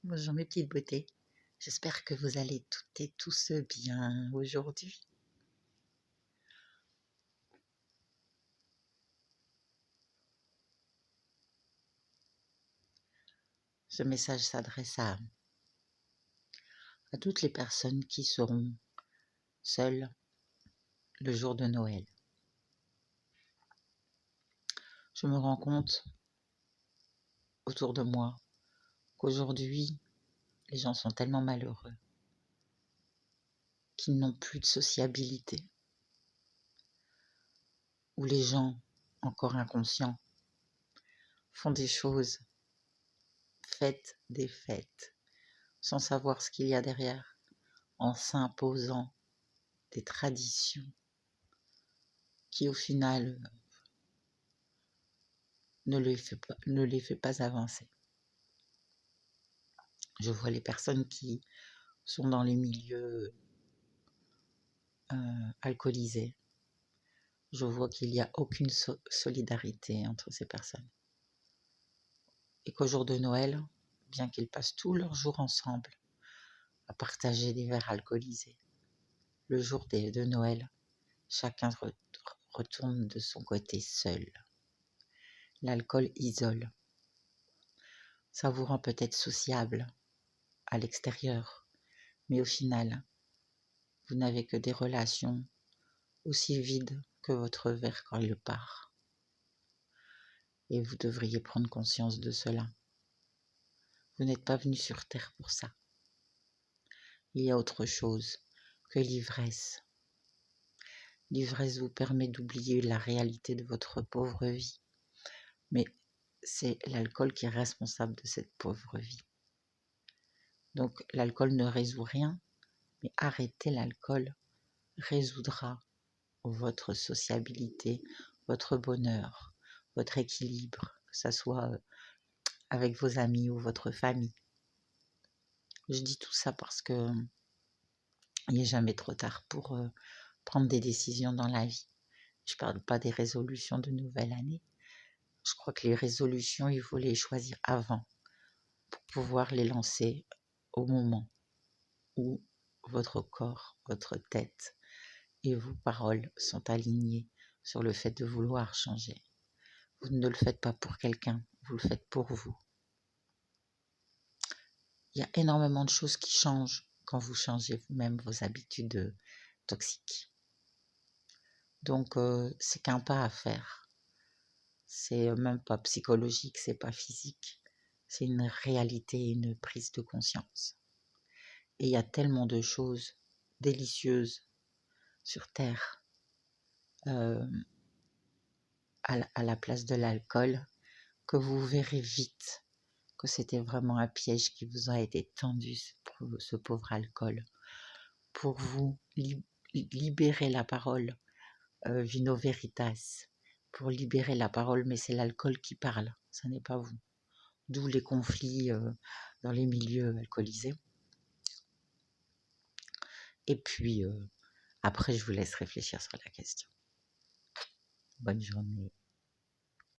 Bonjour mes petites beautés, j'espère que vous allez toutes et tous bien aujourd'hui. Ce message s'adresse à toutes les personnes qui seront seules le jour de Noël. Je me rends compte autour de moi qu'aujourd'hui, les gens sont tellement malheureux qu'ils n'ont plus de sociabilité, où les gens, encore inconscients, font des choses, fêtent des fêtes, sans savoir ce qu'il y a derrière, en s'imposant des traditions qui au final ne les fait pas avancer. Je vois les personnes qui sont dans les milieux alcoolisés. Je vois qu'il n'y a aucune solidarité entre ces personnes. Et qu'au jour de Noël, bien qu'ils passent tous leurs jours ensemble à partager des verres alcoolisés, le jour de Noël, chacun retourne de son côté seul. L'alcool isole. Ça vous rend peut-être sociable à l'extérieur, mais au final, vous n'avez que des relations aussi vides que votre verre quand il part. Et vous devriez prendre conscience de cela. Vous n'êtes pas venu sur Terre pour ça. Il y a autre chose que l'ivresse. L'ivresse vous permet d'oublier la réalité de votre pauvre vie. Mais c'est l'alcool qui est responsable de cette pauvre vie. Donc l'alcool ne résout rien, mais arrêter l'alcool résoudra votre sociabilité, votre bonheur, votre équilibre, que ce soit avec vos amis ou votre famille. Je dis tout ça parce que il n'est jamais trop tard pour prendre des décisions dans la vie. Je ne parle pas des résolutions de nouvelle année. Je crois que les résolutions, il faut les choisir avant pour pouvoir les lancer au moment où votre corps, votre tête et vos paroles sont alignés sur le fait de vouloir changer. Vous ne le faites pas pour quelqu'un, vous le faites pour vous. Il y a énormément de choses qui changent quand vous changez vous-même vos habitudes toxiques. Donc, c'est qu'un pas à faire. C'est même pas psychologique, c'est pas physique. C'est une réalité, une prise de conscience. Et il y a tellement de choses délicieuses sur Terre à la place de l'alcool que vous verrez vite que c'était vraiment un piège qui vous a été tendu, ce pauvre alcool, pour vous libérer la parole, vino veritas, pour libérer la parole, mais c'est l'alcool qui parle, ce n'est pas vous. D'où les conflits dans les milieux alcoolisés. Et puis, après, je vous laisse réfléchir sur la question. Bonne journée.